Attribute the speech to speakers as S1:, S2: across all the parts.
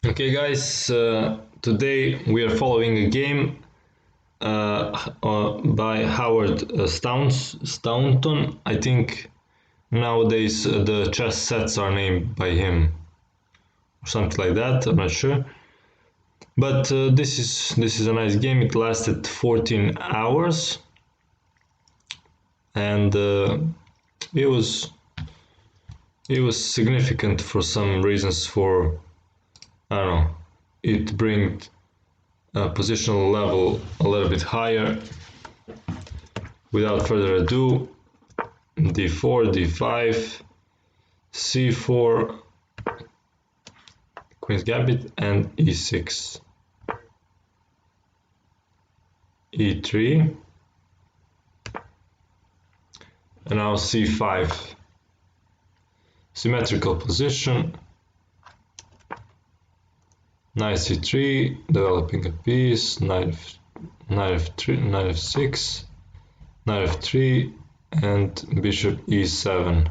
S1: Okay guys, today we are following a game by Howard Staunton. I think nowadays the chess sets are named by him or something like that, I'm not sure. But this is a nice game. It lasted 14 hours and it was significant for some reasons. For I don't know, it brings positional level a little bit higher. Without further ado, d4, d5, c4, queen's gambit, and e6, e3, and now c5. Symmetrical position. Knight c3, developing a piece, knight f3, knight f6, knight f3, and bishop e7.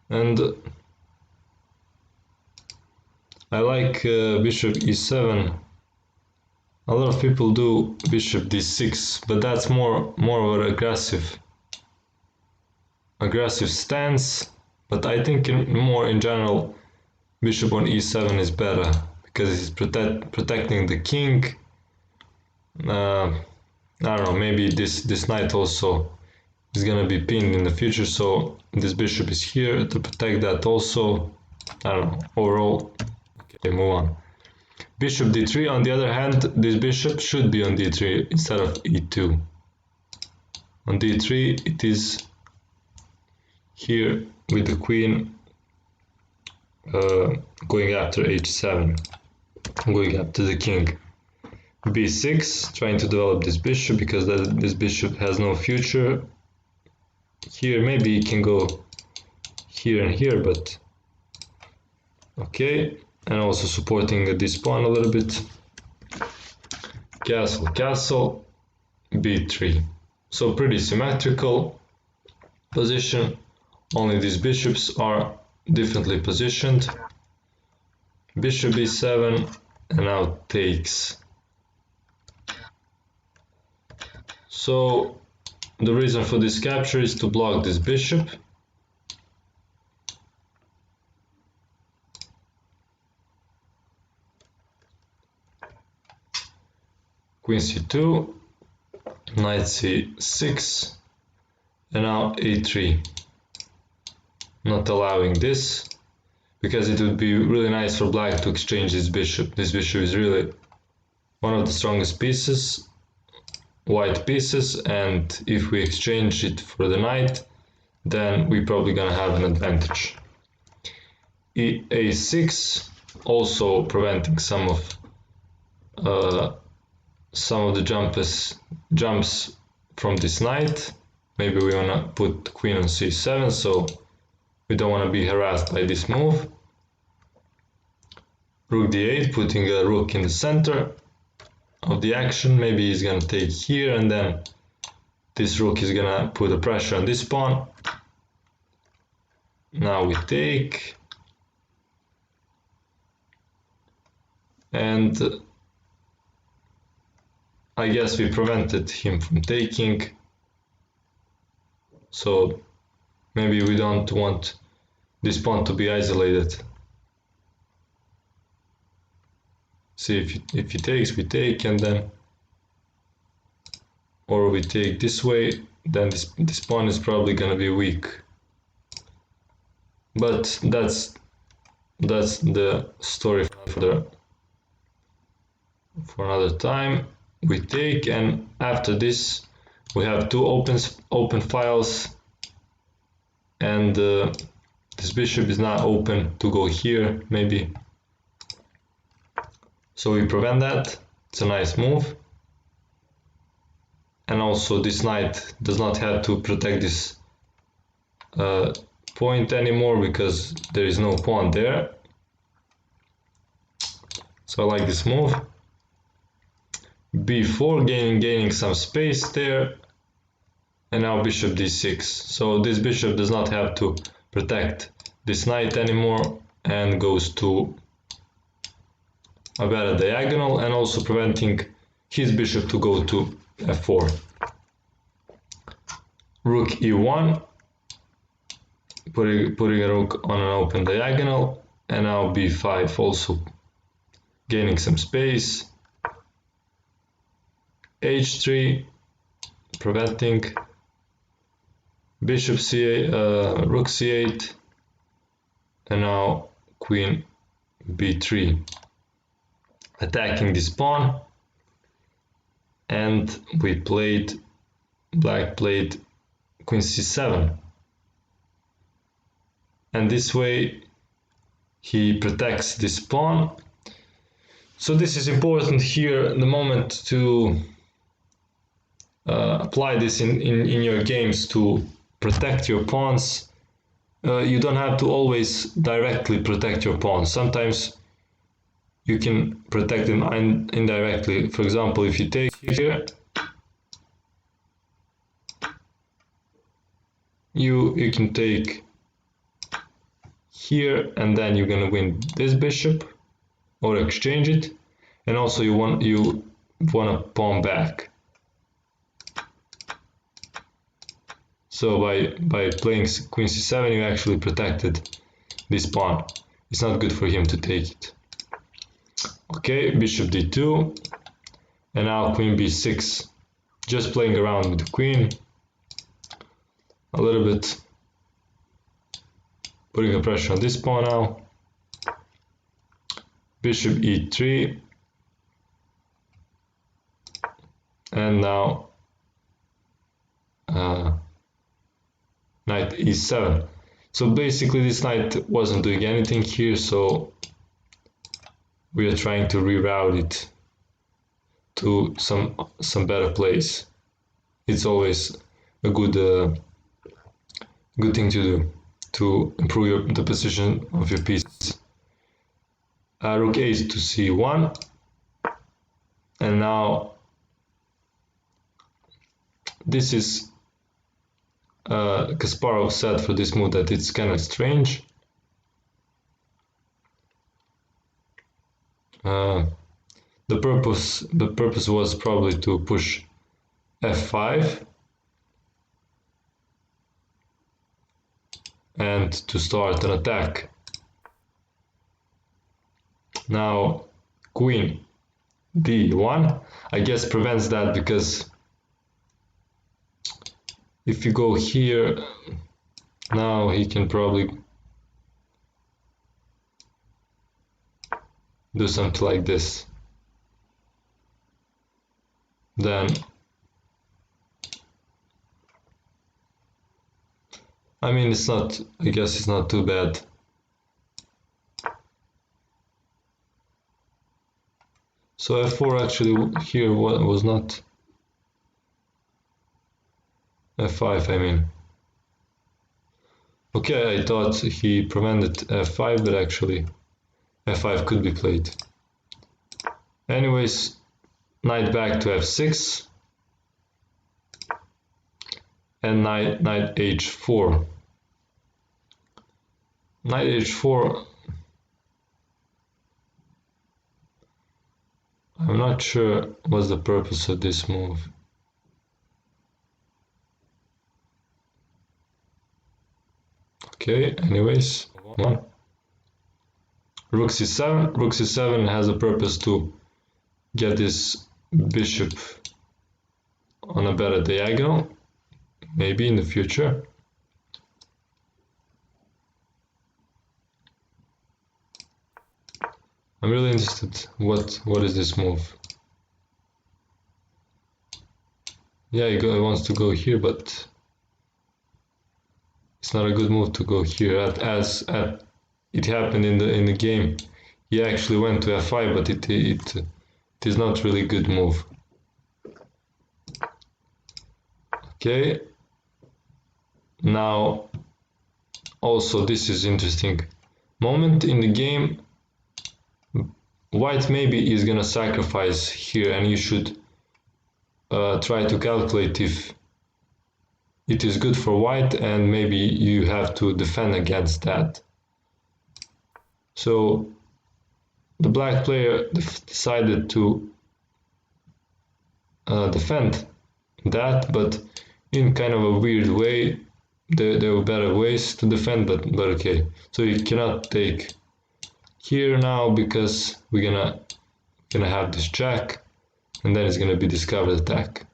S1: And I like bishop e7. A lot of people do bishop d6, but that's more of an aggressive stance. But I think more in general, bishop on e7 is better because it's protecting the king. I don't know, maybe this knight also is gonna be pinned in the future, so this bishop is here to protect that also. I don't know, overall. Okay, move on. Bishop d3, on the other hand, this bishop should be on d3 instead of e2. On d3 it is here with the queen going after h7, going after the king. b6, trying to develop this bishop because this bishop has no future. Here maybe he can go here and here, but okay. And also supporting this pawn a little bit. Castle, b3. So pretty symmetrical position. Only these bishops are differently positioned. Bishop b7, and now takes. So the reason for this capture is to block this bishop. Queen c2, knight c6, and now a3. Not allowing this, because it would be really nice for black to exchange this bishop. This bishop is really one of the strongest pieces, white pieces, and if we exchange it for the knight, then we're probably gonna have an advantage. a6, also preventing some of the jumps from this knight. Maybe we wanna put the queen on c7, so we don't want to be harassed by this move. Rook d8, putting a rook in the center of the action. Maybe he's gonna take here, and then this rook is gonna put a pressure on this pawn. Now we take, and I guess we prevented him from taking. So maybe we don't want this pawn to be isolated. See, if he takes, we take, and then, or we take this way, then this pawn is probably gonna be weak. But that's the story for another time. We take, and after this we have two open files, and this bishop is not open to go here maybe, so we prevent that. It's a nice move. And also this knight does not have to protect this point anymore because there is no pawn there. So I like this move. b4, gaining some space there, and now bishop d6. So this bishop does not have to protect this knight anymore, and goes to a better diagonal, and also preventing his bishop to go to f4. Rook e1, putting a rook on an open diagonal, and now b5, also gaining some space. h3, preventing. Bishop c8, rook c8, and now queen b3, attacking this pawn. And black played queen c7, and this way he protects this pawn. So this is important here, the moment to apply this in your games to protect your pawns. You don't have to always directly protect your pawns. Sometimes you can protect them indirectly. For example, if you take here, you can take here, and then you're gonna win this bishop or exchange it, and also you want a pawn back. So by playing queen c7, you actually protected this pawn. It's not good for him to take it. Okay, bishop d2, and now queen b6, just playing around with the queen a little bit, putting a pressure on this pawn now. Bishop e3, and now knight e7. So basically this knight wasn't doing anything here, so we are trying to reroute it to some better place. It's always a good thing to do to improve the position of your pieces. Rook a to c1, and now this is Kasparov said for this move that it's kind of strange. The purpose was probably to push f5 and to start an attack. Now queen d1, I guess, prevents that, because if you go here, now he can probably do something like this. Then, I mean, it's not, I guess it's not too bad. So f4 actually here was not f5, I mean. Okay, I thought he prevented f5, but actually f5 could be played. Anyways, knight back to f6, and knight h4. Knight h4, I'm not sure what's the purpose of this move. Okay, anyways, on. Rook c7. Rook c7 has a purpose to get this bishop on a better diagonal, maybe in the future. I'm really interested. What is this move? Yeah, he wants to go here, but it's not a good move to go here. As it happened in the game, he actually went to f5, but it is not really a good move. Okay. Now, also this is interesting moment in the game. White maybe is gonna sacrifice here, and you should try to calculate if it is good for white, and maybe you have to defend against that. So the black player decided to defend that, but in kind of a weird way. There were better ways to defend, but okay. So you cannot take here now because we're gonna have this jack, and then it's gonna be discovered attack.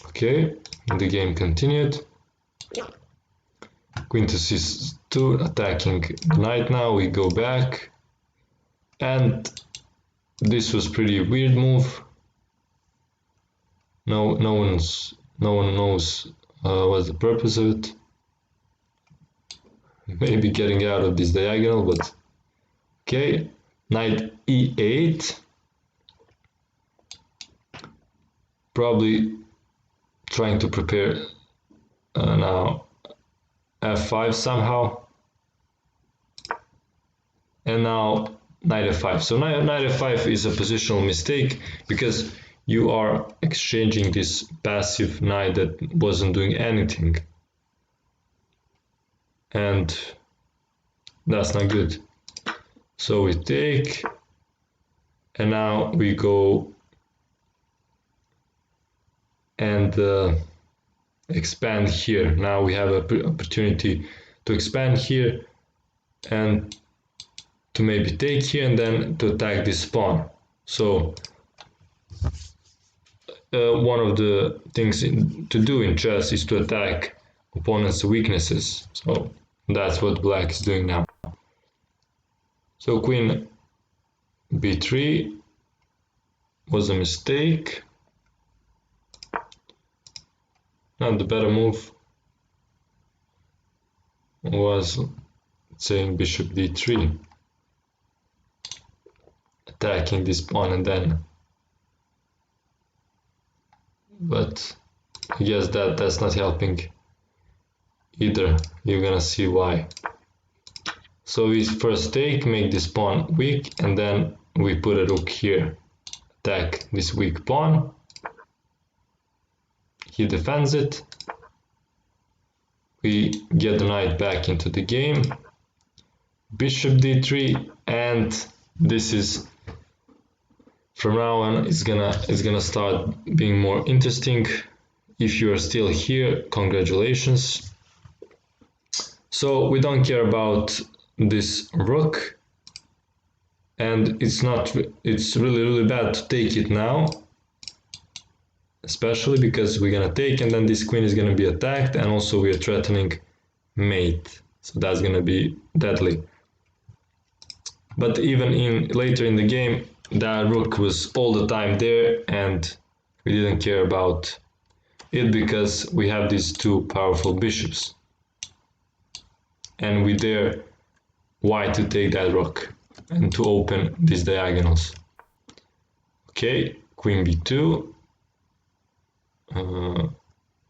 S1: Okay, the game continued. Queen to c2, attacking the knight now. We go back, and this was pretty weird move. No one knows what's the purpose of it. Maybe getting out of this diagonal, but okay. Knight e8. Probably trying to prepare now f5 somehow. And now knight f5. So knight f5 is a positional mistake because you are exchanging this passive knight that wasn't doing anything. And that's not good. So we take, and now we go and expand here. Now we have an opportunity to expand here and to maybe take here and then to attack this pawn. So one of the things to do in chess is to attack opponent's weaknesses. So that's what black is doing now. So queen b3 was a mistake. And the better move was saying bishop d3, attacking this pawn, and then, but I guess that's not helping either. You're gonna see why. So we first take, make this pawn weak, and then we put a rook here, attack this weak pawn. He defends it. We get the knight back into the game. Bishop d3, and this is from now on it's gonna start being more interesting. If you are still here, congratulations. So we don't care about this rook, and it's really bad to take it now, especially because we're gonna take and then this queen is gonna be attacked, and also we are threatening mate, so that's gonna be deadly. But even later in the game, that rook was all the time there, and we didn't care about it because we have these two powerful bishops, and we dare white to take that rook and to open these diagonals. Okay, queen b2.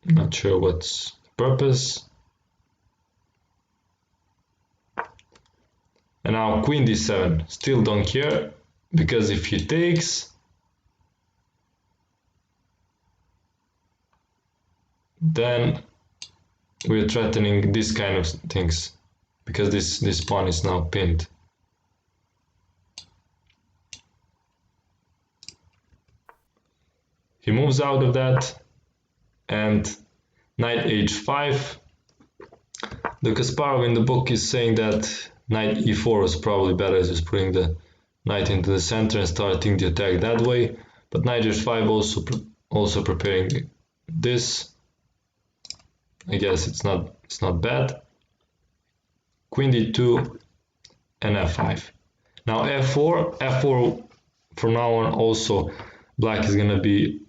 S1: Not sure what's the purpose. And now queen d7. Still don't care, because if he takes, then we're threatening this kind of things, because this pawn is now pinned. He moves out of that, and knight h5. The Kasparov in the book is saying that knight e4 was probably better, just putting the knight into the center and starting the attack that way. But knight h5 also preparing this. I guess it's not bad. Queen d2 and f5. Now f4 from now on also black is gonna be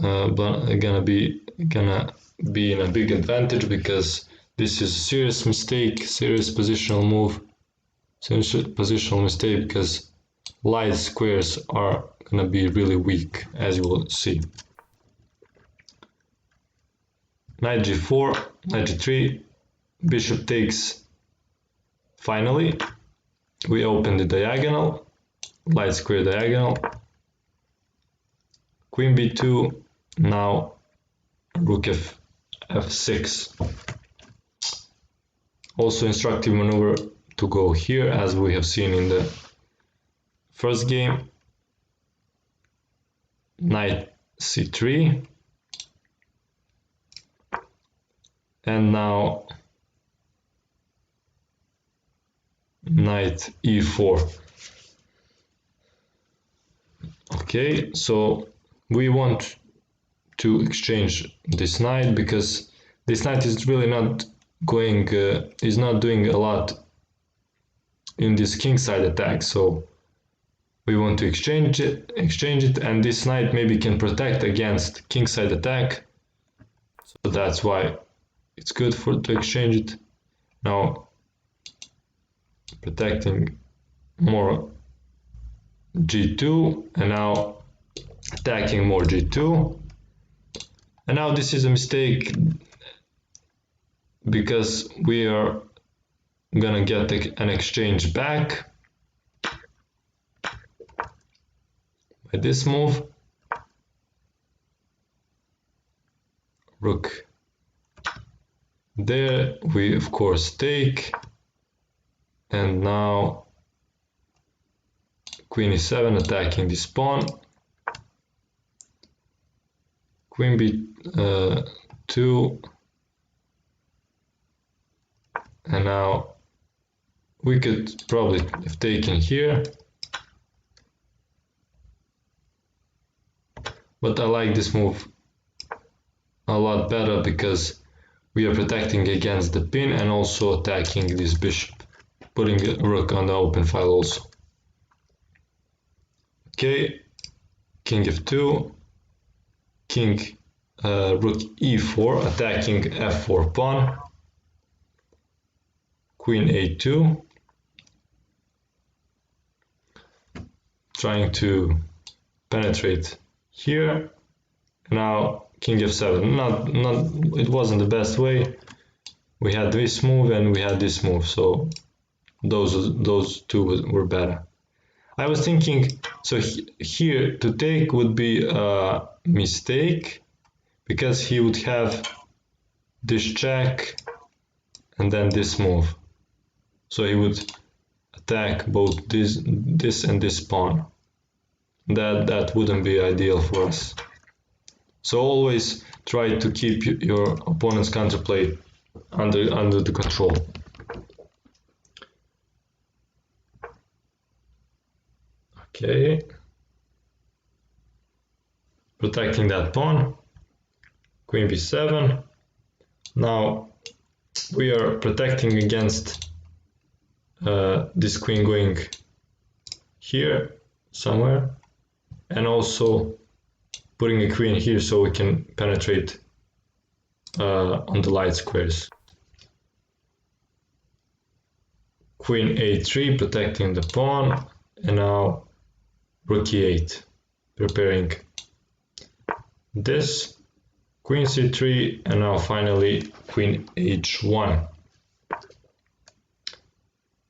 S1: in a big advantage, because this is a serious mistake, serious positional move, serious positional mistake, because light squares are gonna be really weak, as you will see. Knight g4, knight g3, bishop takes. Finally, we open the diagonal, light square diagonal, queen b2, now rook f6. Also instructive maneuver to go here, as we have seen in the first game. Knight c3, and now knight e4. Okay, so we want to exchange this knight because this knight is really not going, is not doing a lot in this kingside attack. So we want to exchange it, and this knight maybe can protect against kingside attack. So that's why it's good to exchange it. Now protecting more g2, and now attacking more g2. And now this is a mistake because we are gonna get an exchange back by this move. Rook there, we of course take, and now queen e7 attacking this pawn. Queen b2, and now we could probably have taken here, but I like this move a lot better because we are protecting against the pin and also attacking this bishop, putting a rook on the open file also. Okay, king f2, rook e4, attacking f4 pawn, queen a2, trying to penetrate here. Now king f7, it wasn't the best way. We had this move and we had this move, so those two were better. I was thinking, so here to take would be a mistake because he would have this check and then this move. So he would attack both this and this pawn. That wouldn't be ideal for us. So always try to keep your opponent's counterplay under the control. Okay, protecting that pawn, queen b7. Now we are protecting against this queen going here somewhere, and also putting a queen here so we can penetrate on the light squares. Queen a3, protecting the pawn, and now rook e8, preparing this, queen c3, and now finally queen h1.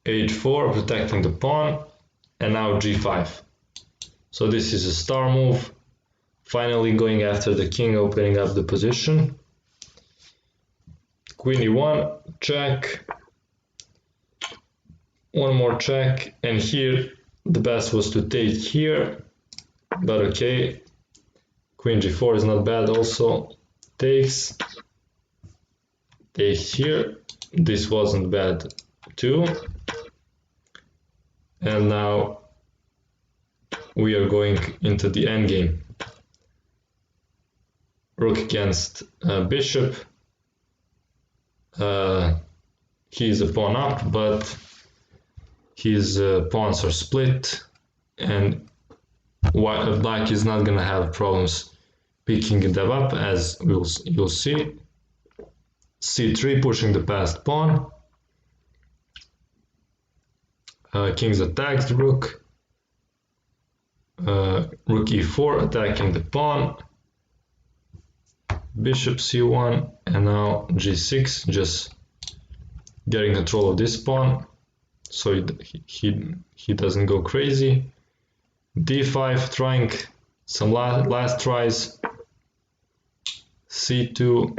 S1: h4, protecting the pawn, and now g5. So this is a star move, finally going after the king, opening up the position. Queen e1, check, one more check, and here the best was to take here, but okay. Queen g4 is not bad also, takes here, this wasn't bad too. And now we are going into the endgame. Rook against bishop. He's a pawn up, but his pawns are split, and black is not gonna have problems picking them up, as you'll see. c3, pushing the passed pawn. King's attacked the rook. Rook e4, attacking the pawn. Bishop c1, and now g6, just getting control of this pawn so he doesn't go crazy. d5, trying some last tries. c2,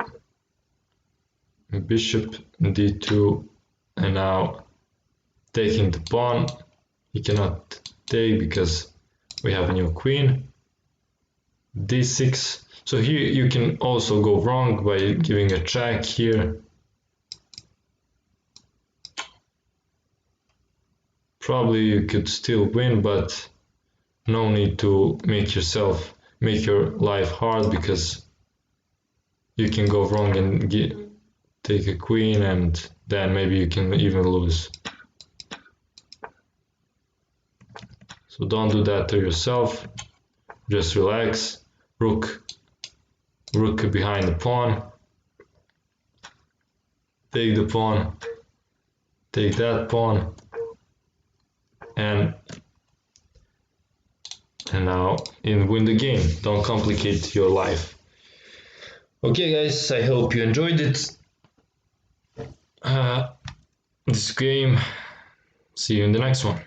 S1: bishop d2, and now taking the pawn. He cannot take because we have a new queen. d6. So here you can also go wrong by giving a check here. Probably you could still win, but no need to make your life hard, because you can go wrong and take a queen, and then maybe you can even lose. So don't do that to yourself. Just relax. Rook behind the pawn. Take the pawn. Take that pawn. And now win the game. Don't complicate your life. Okay guys, I hope you enjoyed it. This game. See you in the next one.